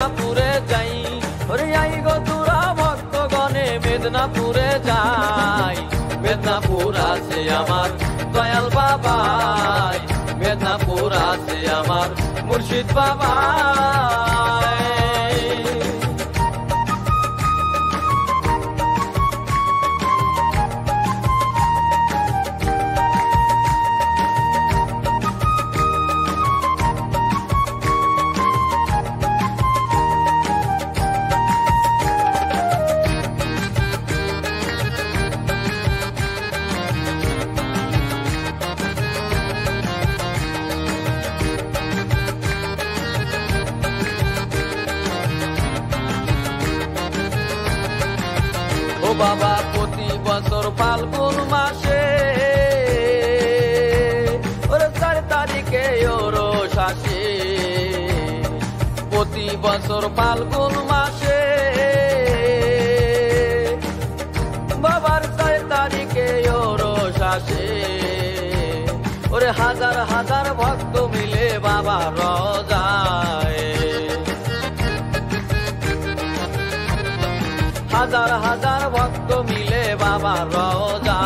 মেদিনীপুরে যাই, ওরে আই গো তোরা ভক্তগণে মেদিনীপুরে যাই। মেদিনীপুর আছে আমার দয়াল বাবাই, মেদিনীপুর আছে আমার মুর্শিদ বাবাই। ও বাবা প্রতি বছর ফাল্গুন মাসে ওরে 4 তারিখে ওরস আসে, প্রতি বছর ফাল্গুন মাসে বাবার 4 তারিখে ওরস আসে। ওরে হাজার হাজার ভক্ত মিলে বাবা রোজায়, হাজার হাজার ভক্ত মিলে বাবা রোজা।